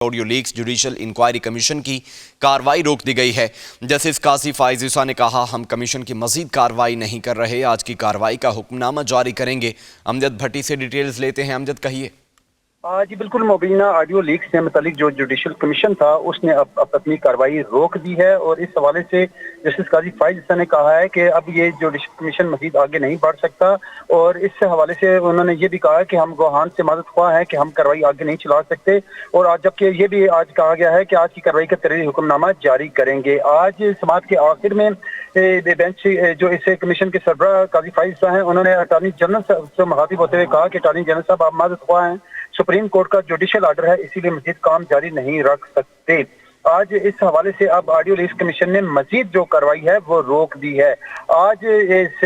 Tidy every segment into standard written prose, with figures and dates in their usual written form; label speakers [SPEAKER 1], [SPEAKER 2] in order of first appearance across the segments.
[SPEAKER 1] Audio leaks judicial inquiry commission کی کارروائی روک دی گئی ہے۔ جسٹس قاضی فائز عیسیٰ نے کہا ہم کمیشن کی مزید کارروائی نہیں کر رہے، آج کی کارروائی کا حکم نامہ جاری کریں گے۔ امجد بھٹی سے ڈیٹیلز لیتے ہیں۔ امجد کہیے۔
[SPEAKER 2] جی بالکل، مبینہ آڈیو لیک سے متعلق جو جوڈیشل کمیشن تھا اس نے اب اپنی کارروائی روک دی ہے، اور اس حوالے سے جسٹس قاضی فائز عیسیٰ نے کہا ہے کہ اب یہ جوڈیشل کمیشن مزید آگے نہیں بڑھ سکتا، اور اس حوالے سے انہوں نے یہ بھی کہا کہ ہم گواہان سے معذرت خواہ ہیں کہ ہم کارروائی آگے نہیں چلا سکتے، اور آج جبکہ یہ بھی آج کہا گیا ہے کہ آج کی کارروائی کا تحریری حکم نامہ جاری کریں گے۔ آج سماعت کے آخر میں بینچ جو اس کمیشن کے سربراہ قاضی فائز عیسیٰ ہیں، انہوں نے اٹارنی جنرل سے مخاطب ہوتے ہوئے کہا کہ اٹارنی جنرل صاحب آپ معذرت خواہ ہیں، سپریم کورٹ کا جوڈیشل آرڈر ہے، اسی لیے مزید کام جاری نہیں رکھ سکتے۔ آج اس حوالے سے اب آڈیو لیکس کمیشن نے مزید جو کارروائی ہے وہ روک دی ہے۔ آج اس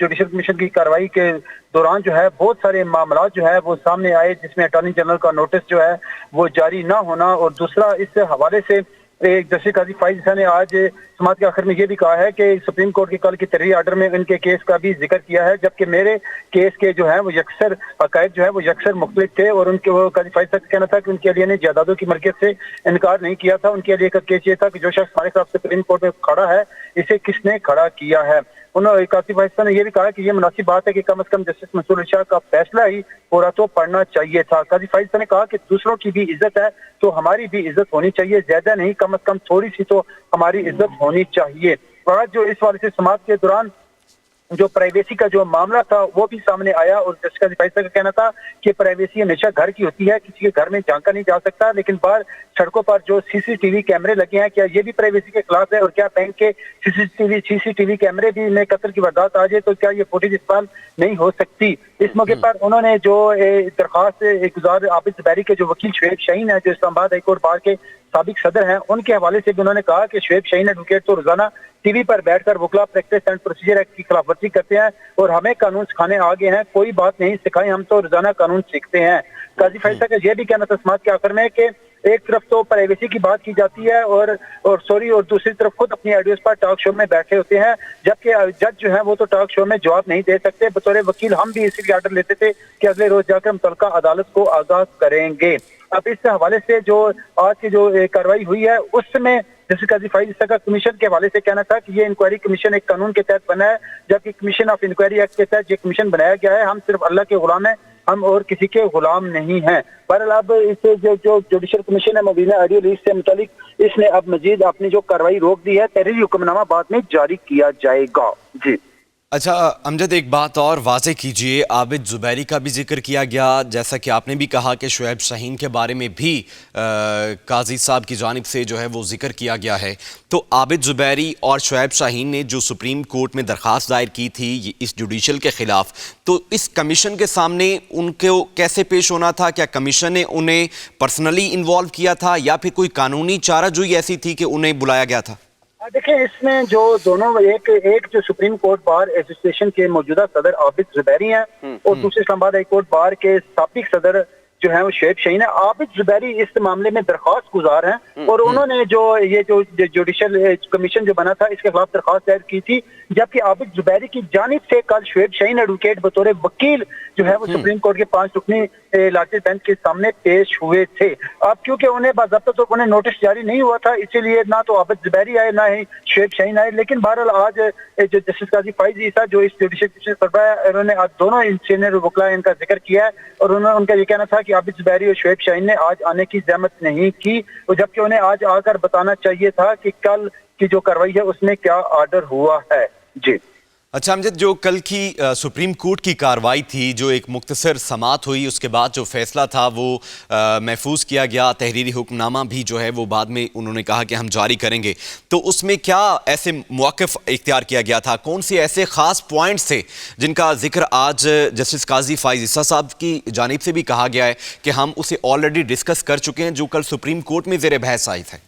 [SPEAKER 2] جوڈیشل کمیشن کی کارروائی کے دوران جو ہے بہت سارے معاملات جو ہے وہ سامنے آئے، جس میں اٹارنی جنرل کا نوٹس جو ہے وہ جاری نہ ہونا، اور دوسرا اس حوالے سے جسٹس قاضی فائز عیسیٰ نے آج سماعت کے آخر میں یہ بھی کہا ہے کہ سپریم کورٹ کے کل کی تحریری آرڈر میں ان کے کیس کا بھی ذکر کیا ہے، جبکہ میرے کیس کے جو ہیں وہ یکسر عقائد جو ہے وہ یکسر مختلف تھے، اور ان کے وہ قاضی فائز عیسیٰ کا کہنا تھا کہ ان کے علیہ نے جائیدادوں کی ملکیت سے انکار نہیں کیا تھا، ان کے علیہ کا کیس یہ تھا کہ جو شخص ہمارے خلاف سپریم کورٹ میں کھڑا ہے اسے کس نے کھڑا کیا ہے۔ انہوں نے قاضی فائز عیسیٰ نے یہ بھی کہا کہ یہ مناسب بات ہے کہ کم از کم جسٹس منصور علی شاہ کا فیصلہ ہی پورا تو پڑھنا چاہیے تھا۔ قاضی فائز عیسیٰ نے کہا کہ دوسروں کی بھی عزت ہے تو ہماری بھی عزت ہونی چاہیے، زیادہ نہیں، کم از کم تھوڑی سی تو ہماری عزت ہونی چاہیے۔ آج جو اس والے سے سماعت کے دوران جو پرائیویسی کا جو معاملہ تھا وہ بھی سامنے آیا، اور جسٹس قاضی فائز عیسیٰ کا کہنا تھا کہ پرائیویسی ہمیشہ گھر کی ہوتی ہے، کسی کے گھر میں جھانکا نہیں جا سکتا، لیکن باہر سڑکوں پر جو سی سی ٹی وی کیمرے لگے ہیں کیا یہ بھی پرائیویسی کے خلاف ہے، اور کیا بینک کے سی سی ٹی وی کیمرے بھی میں قتل کی واردات آ جائے تو کیا یہ فوٹیج استعمال نہیں ہو سکتی۔ اس موقع پر انہوں نے جو درخواست گزار عابد زبیری کے جو وکیل شعیب شاہین ہیں جو اسلام آباد ہائی کورٹ بار کے سابق صدر ہیں، ان کے حوالے سے بھی انہوں نے کہا کہ شعیب شاہین ایڈوکیٹ تو روزانہ ٹی وی پر بیٹھ کر وکلا پریکٹس اینڈ پروسیجر ایکٹ کی خلاف ورزی کرتے ہیں، اور ہمیں قانون سکھانے آگے ہیں، کوئی بات نہیں سکھائیں، ہم تو روزانہ قانون سیکھتے ہیں۔ قاضی فائز عیسیٰ کا یہ بھی کہنا تھا سماعت کے آخر میں کہ ایک طرف تو پرائیویسی کی بات کی جاتی ہے اور دوسری طرف خود اپنی آڈیوز پر ٹاک شو میں بیٹھے ہوتے ہیں، جبکہ جج جو ہیں وہ تو ٹاک شو میں جواب نہیں دے سکتے۔ بطور وکیل ہم بھی اسی لیے آرڈر لیتے تھے کہ اگلے روز جا کر متعلقہ عدالت کو آگاہ کریں گے۔ اب اس حوالے سے جو آج کی جو کارروائی ہوئی ہے اس میں جسٹس قاضی فائز عیسیٰ کا کمیشن کے حوالے سے کہنا تھا کہ یہ انکوائری کمیشن ایک قانون کے تحت بنا ہے، جبکہ کمیشن آف انکوائری ایکٹ کے تحت یہ کمیشن بنایا گیا ہے، ہم صرف اللہ کے غلام ہیں، ہم اور کسی کے غلام نہیں ہیں۔ بہرحال اب اس جو جوڈیشل کمیشن ہے مبینہ آڈیو لیک سے متعلق اس نے اب مزید اپنی جو کارروائی روک دی ہے، تحریری حکم نامہ بعد میں جاری کیا جائے گا۔ جی
[SPEAKER 1] اچھا امجد، ایک بات اور واضح کیجئے، عابد زبیری کا بھی ذکر کیا گیا، جیسا کہ آپ نے بھی کہا کہ شعیب شاہین کے بارے میں بھی قاضی صاحب کی جانب سے جو ہے وہ ذکر کیا گیا ہے، تو عابد زبیری اور شعیب شاہین نے جو سپریم کورٹ میں درخواست دائر کی تھی اس جوڈیشل کے خلاف، تو اس کمیشن کے سامنے ان کو کیسے پیش ہونا تھا؟ کیا کمیشن نے انہیں پرسنلی انوالو کیا تھا یا پھر کوئی قانونی چارہ جوئی ایسی تھی کہ انہیں بلایا گیا تھا؟
[SPEAKER 2] دیکھیں، اس میں جو دونوں ایک جو سپریم کورٹ بار ایسوسیشن کے موجودہ صدر عابد زبیری ہیں اور دوسرے اسلام آباد ہائی کورٹ بار کے سابق صدر جو ہیں وہ شعیب شاہین ہے۔ عابد زبیری اس معاملے میں درخواست گزار ہیں، اور انہوں نے جو جوڈیشل کمیشن جو بنا تھا اس کے خلاف درخواست دائر کی تھی، جبکہ عابد زبیری کی جانب سے کل شعیب شاہین ایڈوکیٹ بطور وکیل جو ہے وہ سپریم کورٹ کے 5 رکنی لاٹھی بینچ کے سامنے پیش ہوئے تھے۔ اب کیونکہ انہیں باضابطہ تو انہیں نوٹس جاری نہیں ہوا تھا، اسی لیے نہ تو عابد زبیری آئے نہ ہی شعیب شاہین آئے، لیکن بہرحال آج جو جسٹس قاضی فائز عیسیٰ جو اس جوڈیشل کمیشن سربراہ ہے، انہوں نے آج دونوں سینئر وکلا ان کا ذکر کیا ہے، اور ان کا یہ کہنا تھا کہ عابد زبیری اور شعیب شاہین نے آج آنے کی زحمت نہیں کی، اور جبکہ انہیں آج آ کر بتانا چاہیے تھا کہ کل کی جو کارروائی ہے اس میں کیا آرڈر ہوا ہے۔ جی
[SPEAKER 1] اچھا امجد، جو کل کی سپریم کورٹ کی کارروائی تھی، جو ایک مختصر سماعت ہوئی، اس کے بعد جو فیصلہ تھا وہ محفوظ کیا گیا، تحریری حکم نامہ بھی جو ہے وہ بعد میں انہوں نے کہا کہ ہم جاری کریں گے، تو اس میں کیا ایسے موقف اختیار کیا گیا تھا؟ کون سے ایسے خاص پوائنٹس تھے جن کا ذکر آج جسٹس قاضی فائز عیسیٰ صاحب کی جانب سے بھی کہا گیا ہے کہ ہم اسے آلریڈی ڈسکس کر چکے ہیں، جو کل سپریم کورٹ میں زیر بحث آئی تھے؟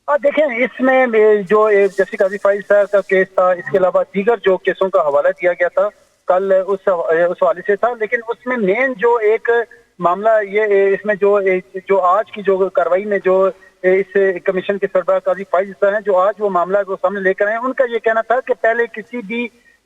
[SPEAKER 2] دیکھیں، اس میں جو جسٹس قاضی فائز صاحب کا کیس تھا، اس کے علاوہ دیگر جو کیسوں کا حوالہ دیا گیا تھا کل اس حوالے سے تھا، لیکن اس میں مین جو ایک معاملہ یہ اس میں جو آج کی جو کارروائی میں جو اس کمیشن کے سربراہ قاضی فائز عیسیٰ ہیں جو آج وہ معاملہ کو سامنے لے کر آئے، ان کا یہ کہنا تھا کہ پہلے کسی بھی